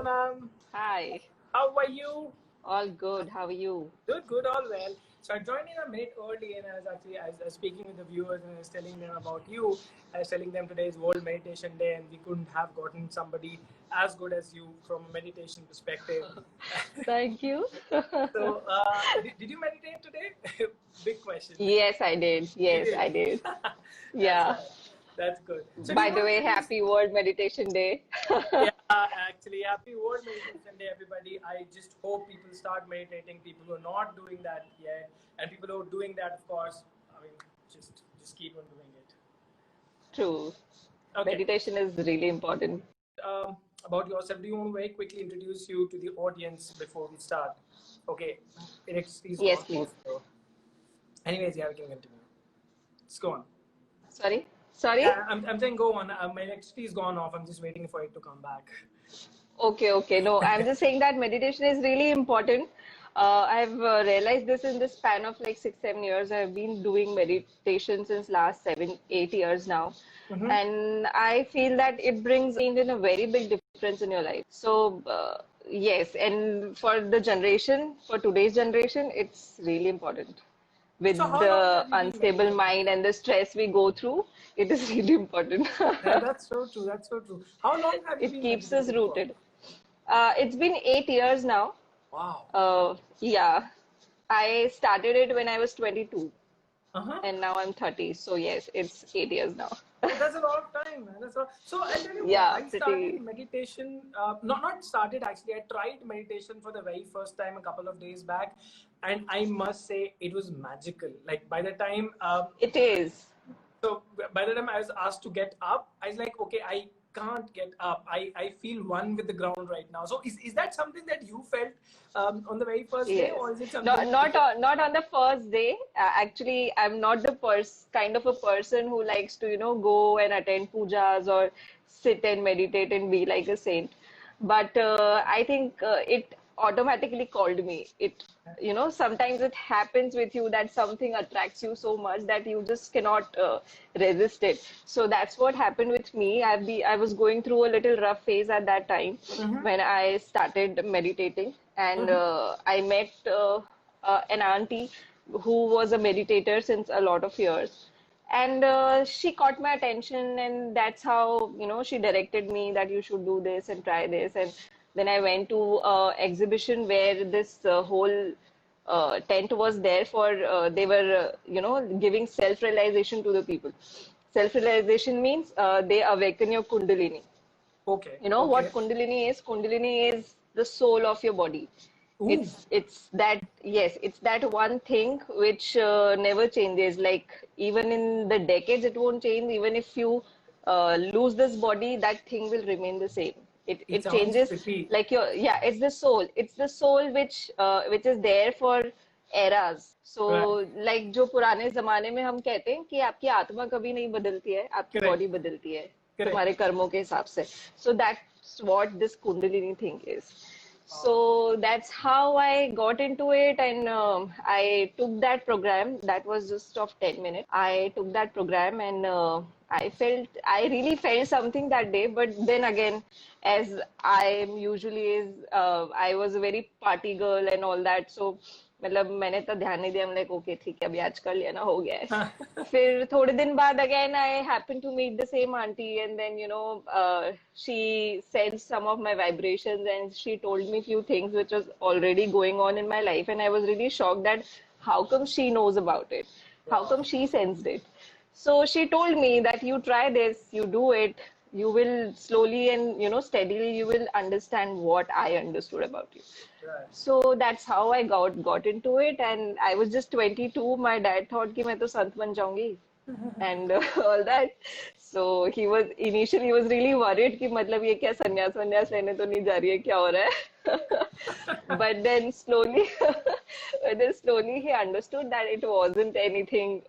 ma'am. Hi, How are you? all good. How are you? Good, good, all well. So I joined in a minute early, and I was speaking with the viewers, and I was telling them about you. I was telling them today is World Meditation Day, and we couldn't have gotten somebody as good as you from a meditation perspective. Thank you. So, did you meditate today? Big question. Yes, I did. You Yes, did. I did. That's Yeah. right. That's good. So, do you By the want to way, introduce? happy World Meditation Day. Yeah, actually, happy World Meditation Day, everybody. I just hope people start meditating. People who are not doing that yet, and people who are doing that, of course, I mean, just keep on doing it. True. Okay. Meditation is really important. About yourself, do you want to very quickly introduce you to the audience before we start? Okay, electricity's Yes, gone please. off. So, anyways, yeah, we can continue. Let's go on. Sorry? Sorry? Yeah, I'm saying go on. My electricity's gone off. I'm just waiting for it to come back. Okay, okay. No, I'm just saying that meditation is really important. I've realized this in the span of like 6, 7 years. I've been doing meditation since last 7, 8 years now. Mm-hmm. And I feel that it brings in a very big difference in your life. So, yes, and for the generation, for today's generation, it's really important. So, With how long the have you been unstable meditating? mind and the stress we go through, it is really important. Yeah, that's so true. That's so true. How long have you It been keeps us meditating for? rooted. It's been 8 years now. Wow. Yeah, I started it when I was 22 Uh-huh. and now I'm 30. So yes, it's 8 years now. So that's a lot of time, man. That's a lot. So I'll tell you what. Yeah, I started pretty. meditation. Not started actually. I tried meditation for the very first time a couple of days back, and I must say it was magical. Like by the time It is. so by the time I was asked to get up, I was like, okay, I can't get up. I feel one with the ground right now. So is that something that you felt on the very first day, Yes. or is it No, something? not on the first day. Actually, I'm not the kind of a person who likes to, go and attend pujas or sit and meditate and be like a saint. But I think it automatically called me. Sometimes it happens with you that something attracts you so much that you just cannot resist it. So that's what happened with me. I was going through a little rough phase at that time Mm-hmm. when I started meditating, and Mm-hmm. I met an auntie who was a meditator since a lot of years. And she caught my attention, and that's how, she directed me that you should do this and try this. And then I went to exhibition where this whole tent was there for, they were, giving self-realization to the people. Self-realization means they awaken your Kundalini. Okay. You know Okay. what Kundalini is? Kundalini is the soul of your body. Ooh. It's that, yes, it's that one thing which never changes. Like even in the decades, it won't change. Even if you lose this body, that thing will remain the same. It It it sounds changes trippy. like your, yeah. It's the soul. It's the soul which is there for eras. So Right. like जो पुराने जमाने में हम कहते हैं कि आपकी आत्मा कभी नहीं बदलती है, आपकी Correct. बॉडी बदलती है Correct. तुम्हारे कर्मों के हिसाब से. So that's what this Kundalini thing is. So that's how I got into it, and I took that program. That was just of 10 minutes. I took that program, and I really felt something that day. But then again, as I am usually is, I was a very party girl and all that. So मतलब मैंने तो ध्यान नहीं दिया. I'm like, okay, ठीक है, अभी आज कर लिया ना, हो गया है. फिर थोड़े दिन बाद again I happened to meet the same auntie, and then she sensed some of my vibrations, and she told me few things which was already going on in my life, and I was really shocked that how come she knows about it, how Wow. come she sensed it. So she told me that you try this, you do it, you will slowly and steadily you will understand what I understood about you. Right. So that's how I got into it, and I was just 22. My dad thought कि मैं तो संत बन जाऊंगी and all that. So he was really worried कि मतलब ये क्या संन्यास वन्यास लेने तो नहीं जा रही है, क्या हो रहा है. But then slowly, then slowly he understood that it wasn't anything,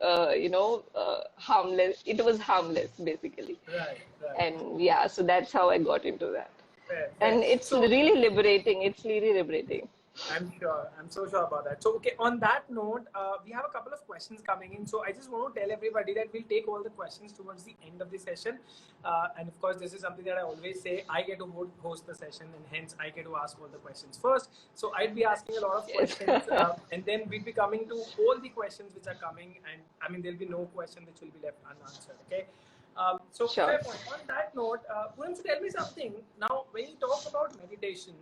harmless. It was harmless basically, Right. Right. and yeah, so that's how I got into that. Fair. Fair. And it's So really liberating. It's really liberating. I'm sure. I'm so sure about that. So, okay, on that note, we have a couple of questions coming in. So, I just want to tell everybody that we'll take all the questions towards the end of the session. And of course, this is something that I always say I get to host the session, and hence I get to ask all the questions first. So, I'd be asking a lot of questions, and then we'd be coming to all the questions which are coming. And I mean, there'll be no question which will be left unanswered. Okay. So Sure. fair point. On that note, Poonam, so tell me something. Now, when you talk about meditation,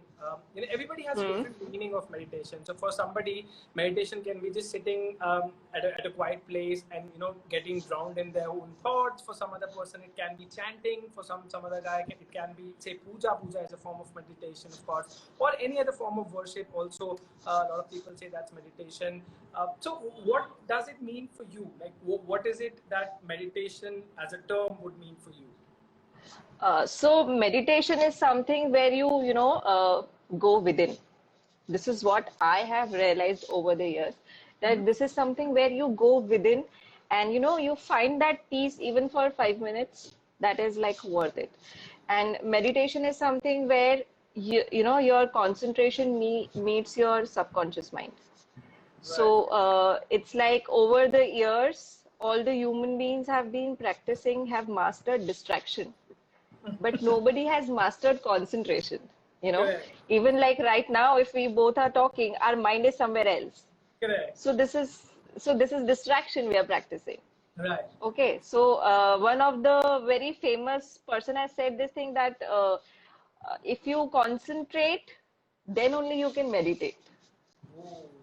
everybody has a different meaning of meditation. So for somebody, meditation can be just sitting at a quiet place and getting drowned in their own thoughts. For some other person, it can be chanting. For some other guy, it can be say puja. Puja is a form of meditation, of course, or any other form of worship. Also, a lot of people say that's meditation. So what does it mean for you? Like, what is it that meditation as a term would mean for you? So meditation is something where you go within. This is what I have realized over the years, that this is something where you go within and you find that peace even for 5 minutes, that is like worth it. And meditation is something where your concentration meets your subconscious mind. So it's like over the years, all the human beings have been practicing, have mastered distraction, but nobody has mastered concentration. Correct. Even like right now, if we both are talking, our mind is somewhere else. Correct. So this is distraction we are practicing. Right. Okay. So one of the very famous person has said this thing that if you concentrate, then only you can meditate.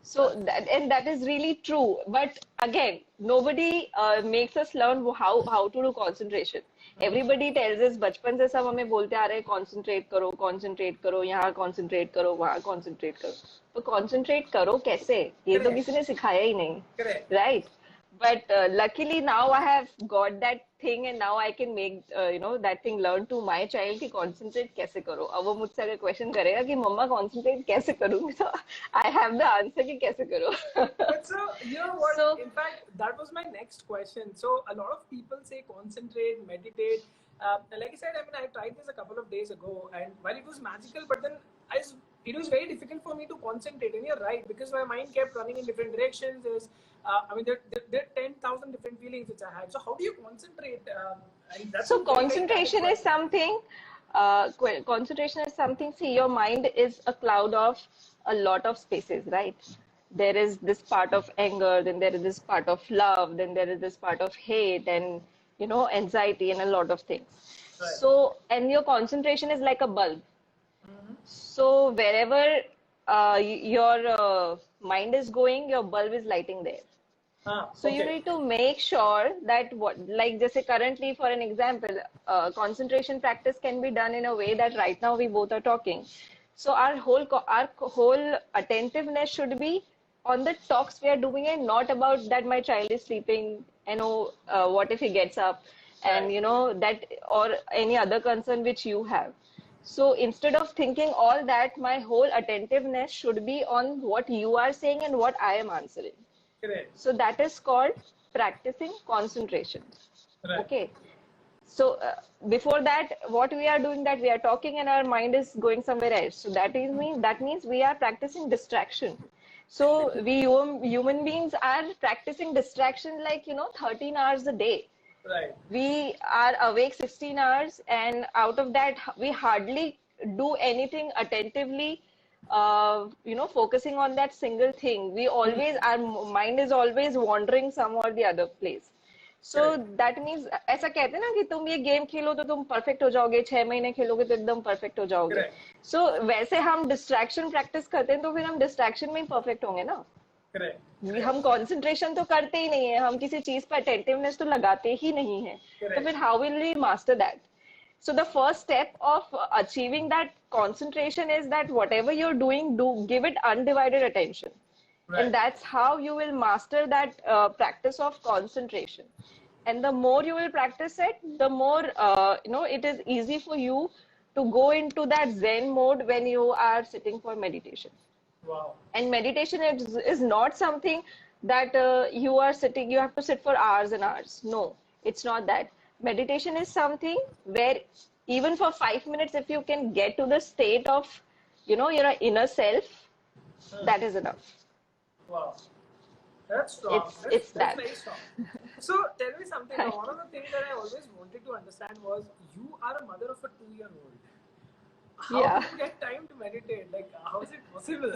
So that is really true. But again, nobody makes us learn how to do concentration. Everybody tells us बचपन से सब हमें बोलते आ रहे हैं concentrate करो यहाँ concentrate करो वहाँ concentrate करो. तो concentrate करो कैसे? ये तो किसी ने सिखाया ही नहीं. Correct. Right? But luckily now I have got that thing and now I can make that thing learn to my child कि concentrate कैसे करो. अब वो मुझसे अगर question करेगा कि मम्मा concentrate कैसे करूँगी तो I have the answer कि कैसे करो. But so you know what? So, in fact, that was my next question. So a lot of people say concentrate, meditate. Like I said, I mean, I tried this a couple of days ago, and while it was magical, but then it was very difficult for me to concentrate. And you're right, because my mind kept running in different directions. I mean, there are 10,000 different feelings which I had. So how do you concentrate? And that's so concentration is something. Concentration is something. See, your mind is a cloud of a lot of spaces, right? There is this part of anger, then there is this part of love, then there is this part of hate, and anxiety, and a lot of things. Right. So, and your concentration is like a bulb. So wherever your mind is going, your bulb is lighting there. So you need to make sure that like just say currently, for an example, concentration practice can be done in a way that right now we both are talking. So our whole attentiveness should be on the talks we are doing and not about that my child is sleeping, what if he gets up, and that or any other concern which you have. So instead of thinking all that, my whole attentiveness should be on what you are saying and what I am answering. Correct. So that is called practicing concentration. Right. Okay. So before that, what we are doing, that we are talking and our mind is going somewhere else. So that means we are practicing distraction. So we human beings are practicing distraction like 13 hours a day. Right. We are awake 16 hours, and out of that, we hardly do anything attentively, focusing on that single thing. We always, our mind is always wandering some or the other place. So that means, ऐसा कहते हैं ना कि तुम ये game खेलो तो तुम perfect हो जाओगे, 6 महीने खेलोगे तो एकदम परफेक्ट हो जाओगे. So वैसे हम डिस्ट्रैक्शन प्रैक्टिस करते हैं तो फिर हम डिस्ट्रैक्शन में ही परफेक्ट होंगे ना. हम कंसंट्रेशन तो करते ही नहीं है, हम किसी चीज पर अटेंटिवनेस तो लगाते ही नहीं है, तो फिर how will we master that? So the first step of achieving that concentration is that whatever you're doing, give it undivided attention. Right. And that's how you will master that practice of concentration. And the more you will practice it, the more it is easy for you to go into that Zen mode when you are sitting for meditation. Wow. And meditation is not something that you have to sit for hours and hours. No, it's not that. Meditation is something where even for 5 minutes, if you can get to the state of, your inner self, That is enough. Wow. That's strong. It's That's that. very strong. So tell me something now. One of the things that I always wanted to understand was you are a mother of a 2-year-old. How do Yeah. you get time to meditate? Like, how is it possible?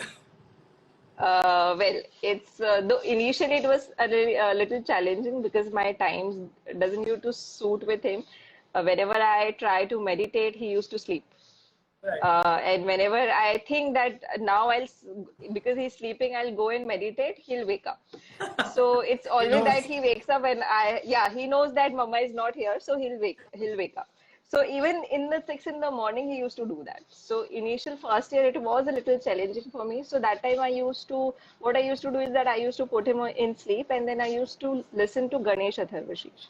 Well, it's though initially it was a little challenging because my times doesn't used to suit with him. Whenever I try to meditate, he used to sleep. Right. And whenever I think that now because he's sleeping, I'll go and meditate, he'll wake up. So it's He always that knows. he wakes up and yeah, he knows that mama is not here, so he'll wake up. So even in the 6 in the morning, he used to do that. So initial first year, it was a little challenging for me. So that time what I used to do is that I used to put him in sleep, and then I used to listen to Ganesh Atharvashish.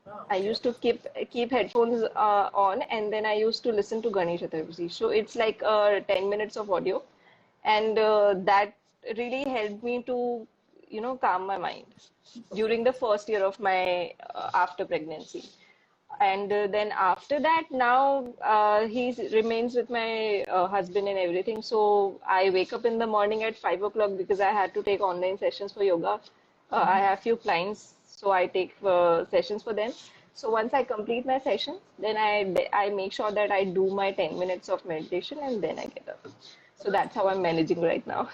Oh, I okay. used to keep headphones on, and then I used to listen to Ganesh Chaturthi. So it's like 10 minutes of audio, and that really helped me to, calm my mind Okay. during the first year of my after pregnancy. And then after that, now he remains with my husband and everything. So I wake up in the morning at 5 o'clock because I had to take online sessions for yoga. I have few clients, so I take sessions for them. So once I complete my sessions, then I make sure that I do my 10 minutes of meditation and then I get up. So That's that's how good. I'm managing right now.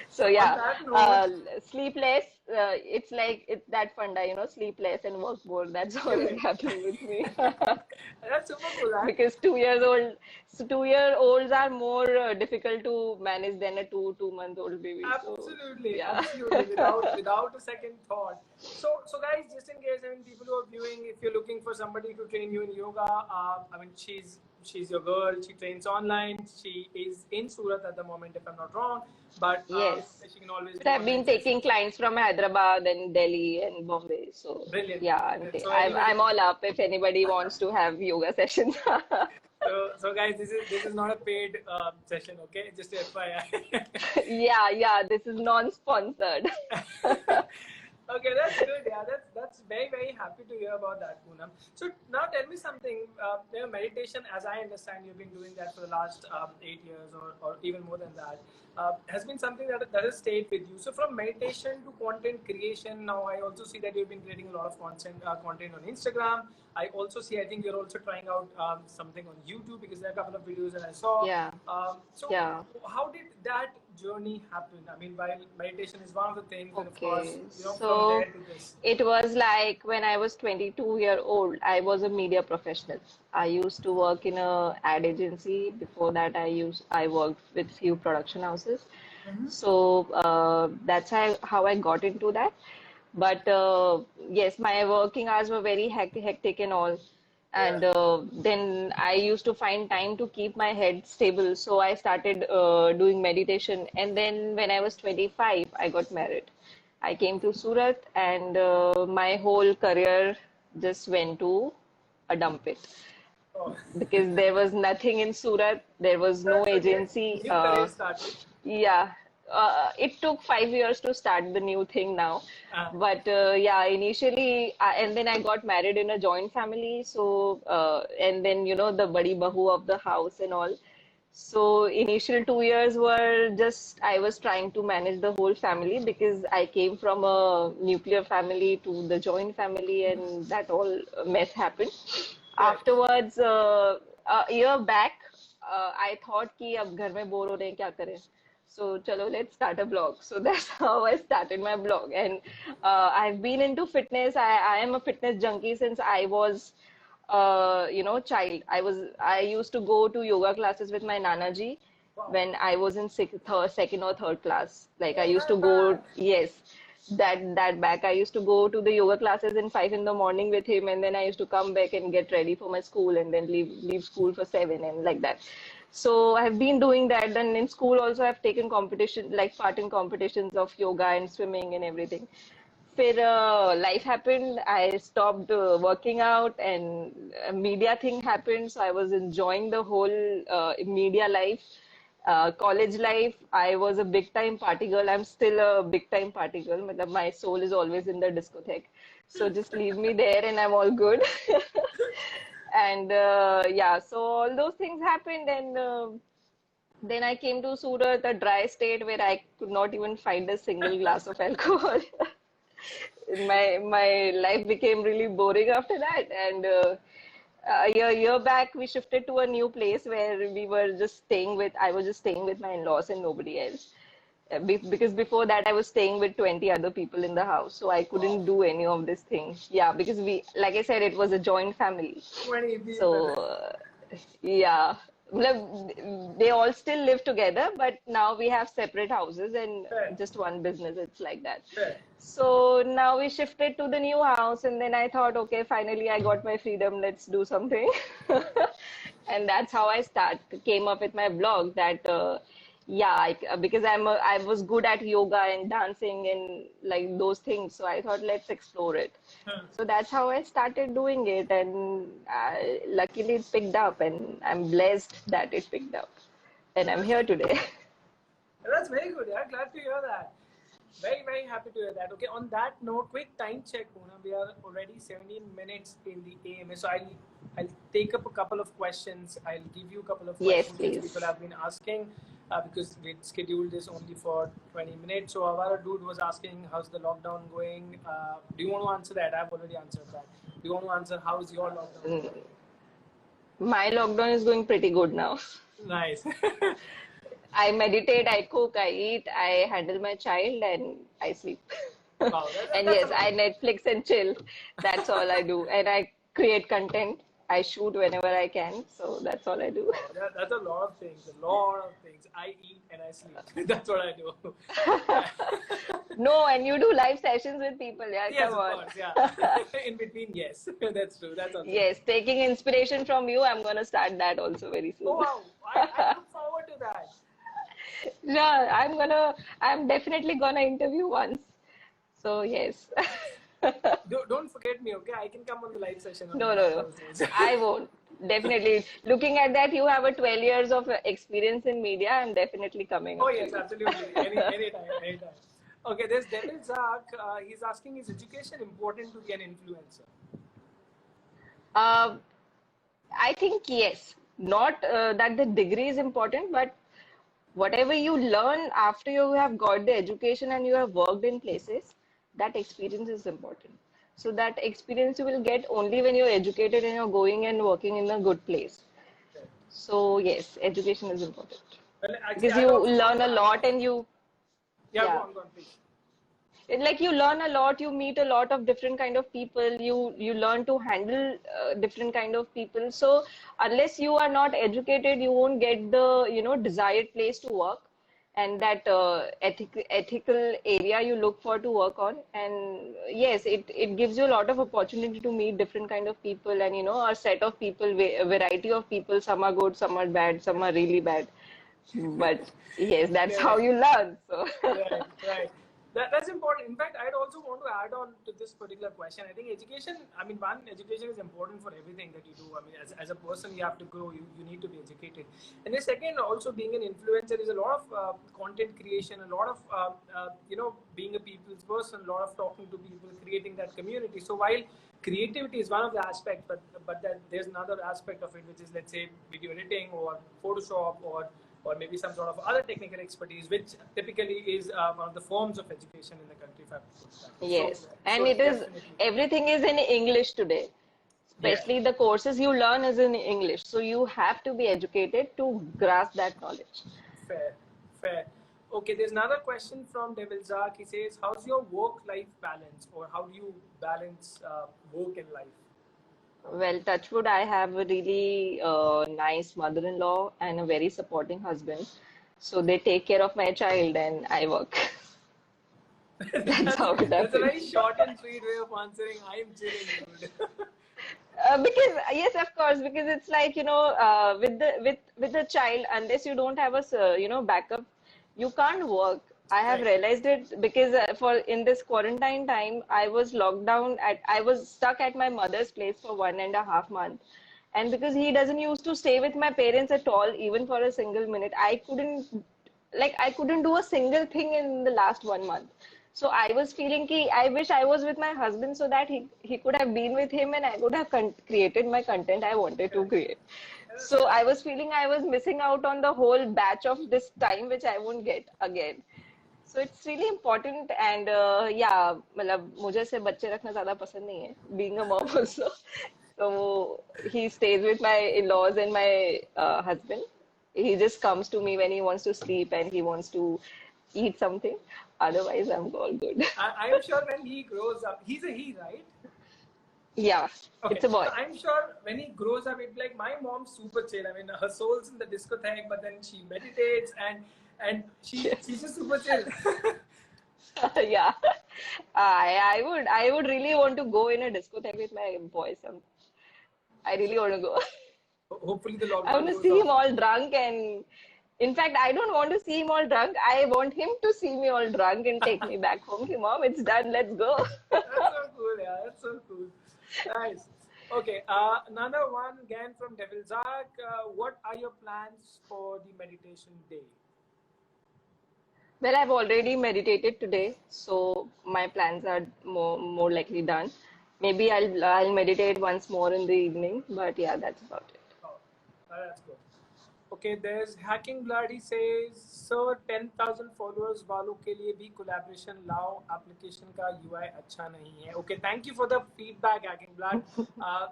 So So on yeah, that note, sleep less. It's like it's that funda, sleep less and work more. That's all is correct. happening with me. That's super cool. And Because 2 years old, so 2 year olds are more difficult to manage than a 2 month old baby. So absolutely, yeah. absolutely, without a second thought. So guys, just in case, I mean, people who are viewing, if you're looking for somebody to train you in yoga, I mean, she's your girl. She trains online. She is in Surat at the moment, if I'm not wrong. But Yes. she can always But do I've online been taking sessions. clients from Hyderabad and Delhi and Bombay. So Brilliant, yeah, brilliant. So I'm anybody, I'm all up if anybody wants to have yoga sessions. so guys, this is not a paid session, okay? Just FYI. Yeah, this is non-sponsored. Okay, that's good. Yeah, that's very very happy to hear about that, Poonam. So now tell me something. Meditation, as I understand, you've been doing that for the last 8 years or even more than that. Has been something that has stayed with you. So from meditation to content creation, now I also see that you've been creating a lot of content on Instagram. I also see. I think you're also trying out something on YouTube because there are a couple of videos that I saw. Yeah, So yeah. how did that journey happen? I mean, while meditation is one of the things, and of course, Okay. from So there to this. it was like when I was 22-year-old, I was a media professional. I used to work in a ad agency. Before that, I worked with few production houses. So that's how I got into that. But yes, my working hours were very hectic and all. Yeah. And then I used to find time to keep my head stable. So I started doing meditation. And then when I was 25, I got married. I came to Surat, and my whole career just went to a dump it Oh, because there was nothing in Surat. There was no that's okay. agency. New career started. Yeah, it took 5 years to start the new thing now. Uh, But yeah, initially, and then I got married in a joint family. So, and then, the badi bahu of the house and all. So, initial 2 years were just, I was trying to manage the whole family because I came from a nuclear family to the joint family, and that all mess happened. correct. Afterwards, a year back, I thought कि अब घर में bore हो रहे हैं क्या करें. So chalo, let's start a blog. So that's how I started my blog, and I've been into fitness. I am a fitness junkie since I was child. I used to go to yoga classes with my nana ji Wow. when I was in second or third class. Like I Oh, used to that go, bad. yes, that back. I used to go to the yoga classes in 5 in the morning with him, and then I used to come back and get ready for my school, and then leave school for 7 and like that. So I've been doing that. Then in school also I've taken competition, like part in competitions of yoga and swimming and everything. फिर life happened. I stopped working out, and media thing happened. So I was enjoying the whole media life. College life, I was a big time party girl. I'm still a big time party girl. Matlab, my soul is always in the discotheque. So just leave me there and I'm all good. And yeah, so all those things happened, and Then I came to Surat, a dry state where I could not even find a single glass of alcohol. My life became really boring after that, and a year back we shifted to a new place where we were just staying with. I was just staying with my in-laws and nobody else. Because before that I was staying with 20 other people in the house, so I couldn't Wow. do any of these things. Yeah, because we, like I said, it was a joint family. 20 So, people. yeah, well, they all still live together, but now we have separate houses and Fair, just one business. It's like that. fair. So now we shifted to the new house, and then I thought, okay, finally I got my freedom. Let's do something. And that's how came up with my blog that yeah, because I was good at yoga and dancing and like those things, so I thought let's explore it. Huh. So that's how I started doing it, and luckily it picked up, and I'm blessed that it picked up, and I'm That's here today. that's very good. Yeah, glad to hear that. Very, very happy to hear that. Okay, on that note, quick time check, Poonam. We are already 17 minutes in the AMA. So I'll take up a couple of questions. I'll give you a couple of Yes, questions which people please. have been asking because we scheduled this only for 20 minutes. So our dude was asking, how's the lockdown going? Do you want to answer that? I've already answered that. Do you want to answer how's your lockdown Mm, going? My lockdown is going pretty good now. Nice. I meditate, I cook, I eat, I handle my child, and I sleep. Wow, And that's a yes, lot. I Netflix and chill. That's all I do. And I create content. I shoot whenever I can. So that's all I do. Wow, that's a lot of things. A lot of things. I eat and I sleep. That's what I do. No, and you do live sessions with people. Yeah, Yes, come of on. course. Yeah. In between, yes. That's true. That's also Yes, true. taking inspiration from you. I'm gonna start that also very Oh, soon. wow. I look forward to that. Yeah, I'm definitely gonna interview once. So yes. Don't forget me, okay? I can come on the live session on No, no, no. those days. I won't. Definitely. Looking at that, you have a 12 years of experience in media. I'm definitely coming Oh, up to yes, you. absolutely. Anytime, anytime. Okay, there's Devil Zak. He's asking, is education important to be an influencer? Uh, I think yes. Not that the degree is important, but whatever you learn after you have got the education and you have worked in places, that experience is important. So that experience you will get only when you're educated and you're going and working in a good place. Okay. So yes, education is important Well, actually, because I'd you also want learn to a add lot on. and you, Yeah, yeah. go on, please. Like you learn a lot, you meet a lot of different kind of people, you learn to handle different kind of people. So unless you are not educated, you won't get the desired place to work, and that ethical area you look for to work on. And yes, it gives you a lot of opportunity to meet different kind of people, and a set of people, a variety of people. Some are good, some are bad, some are really bad, but yes, that's how Correct. you learn. So Right, right. That's important. In fact, I'd also want to add on to this particular question. I think education, I mean, one, education is important for everything that you do. I mean, as a person, you have to grow, you need to be educated. And the second, also being an influencer is a lot of content creation, a lot of, being a people's person, a lot of talking to people, creating that community. So while creativity is one of the aspects, but then there's another aspect of it, which is, let's say, video editing or Photoshop or maybe some sort of other technical expertise, which typically is one of the forms of education in the country, if I put it that way. So, yes, so and it is definitely, everything is in English today. yeah, Especially the courses you learn is in English. So you have to be educated to grasp that knowledge. fair, fair. Okay, there's another question from Devil Zak. He says, "How's your work-life balance, or how do you balance work and life?" Well, touch wood, I have a really nice mother-in-law and a very supporting husband. So they take care of my child and I work. That's that's how it that's a very happens. short and sweet way of answering. I'm chilling, dude. Because yes, of course, because it's like with the child, unless you don't have a backup, you can't work. I have Right. realized it because for in this quarantine time, I was locked down I was stuck at my mother's place for 1.5 months, and because he doesn't used to stay with my parents at all, even for a single minute, I couldn't do a single thing in the last 1 month. So I was feeling ki I wish I was with my husband so that he could have been with him and I could have created my content I wanted to Correct. create. So I was feeling I was missing out on the whole batch of this time, which I won't get again. So it's really important. And yeah, मतलब मुझे से बच्चे रखना ज़्यादा पसंद नहीं है, being a mom also. So he stays with my in-laws and my husband. He just comes to me when he wants to sleep and he wants to eat something. Otherwise, I'm all good. I'm sure when he grows up, he's a he, right? Yeah, Okay, it's a boy. so I'm sure when he grows up, it's like my mom's super chill. I mean, her soul's in the discotheque, but then she meditates and she's just super chill. Yeah, I would really want to go in a discotheque with my boys. I really want to go. Hopefully the I lockdown want to goes see him off. all drunk, and in fact, I don't want to see him all drunk. I want him to see me all drunk and take me back home. Okay, mom, it's done. Let's go. That's so cool, yeah. That's so cool. Nice. Okay, another one again from Devil Zark. What are your plans for the meditation day? Well, I've already meditated today, so my plans are more likely done. Maybe I'll meditate once more in the evening, but yeah, that's about it. Oh, that's good. Okay, there's Hacking Blood. He says, Sir, 10,000 followers वालों के लिए भी collaboration लाओ. Application का UI अच्छा नहीं है. Okay, thank you for the feedback, Hacking Blood.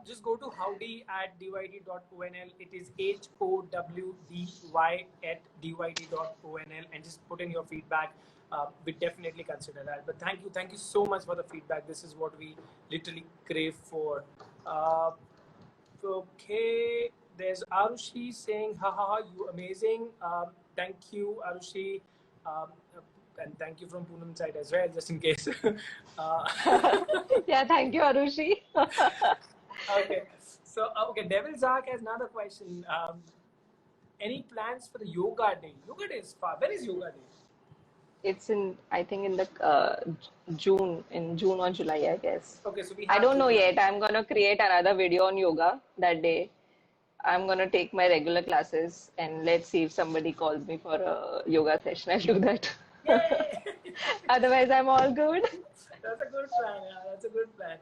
Just go to howdy@dyt.onl. It is HOWDY@dyt.onl and just put in your feedback. We definitely consider that. But thank you so much for the feedback. This is what we literally crave for. Okay, there's Arushi saying, ha ha ha, you amazing. Thank you, Arushi. And thank you from Poonam side as well, just in case. Yeah, thank you, Arushi. Okay, so, okay, Devil Zark has another question. Any plans for the yoga day? Yoga day is far. When is yoga day? It's I think in the in June or July, I guess. Okay, so we I have don't know yoga. yet. I'm gonna create another video on yoga that day. I'm gonna take my regular classes and let's see if somebody calls me for a yoga session. I'll do that. Yay! Otherwise, I'm all good. That's a good plan. Yeah, that's a good plan.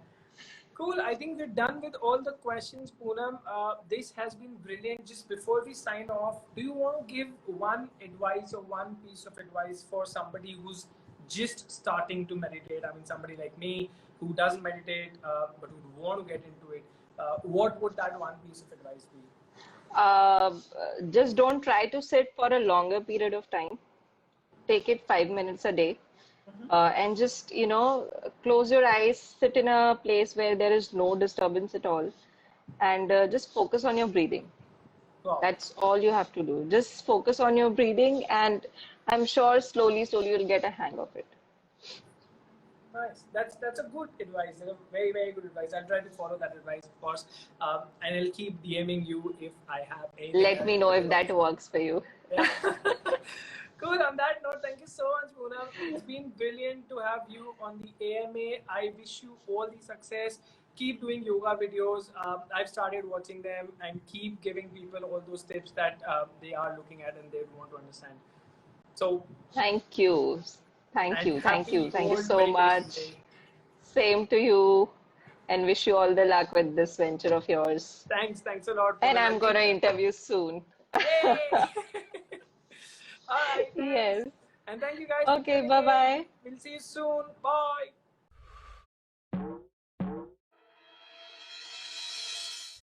Cool. I think we're done with all the questions, Poonam. This has been brilliant. Just before we sign off, do you want to give one advice or one piece of advice for somebody who's just starting to meditate? I mean, somebody like me who doesn't meditate but would want to get into it. What would that one piece of advice be? Just don't try to sit for a longer period of time. Take it 5 minutes a day. And just, close your eyes, sit in a place where there is no disturbance at all, and just focus on your breathing. Wow. That's all you have to do. Just focus on your breathing, and I'm sure slowly you'll get a hang of it. Nice. That's a good advice. That's a very, very good advice. I'll try to follow that advice, of course. And I'll keep DMing you if I have anything. Let me know if that works for you. Yeah. Cool. On that note, thank you so much, Poonam. It's been brilliant to have you on the AMA. I wish you all the success. Keep doing yoga videos. I've started watching them and keep giving people all those tips that they are looking at and they want to understand. So, Thank you. Thank you. Thank you. Thank you World so Meditation much. Day. Same to you. And wish you all the luck with this venture of yours. Thanks a lot. And I'm going to interview soon. Yay! All right. Yes. And thank you guys. Okay, bye-bye. We'll see you soon. Bye.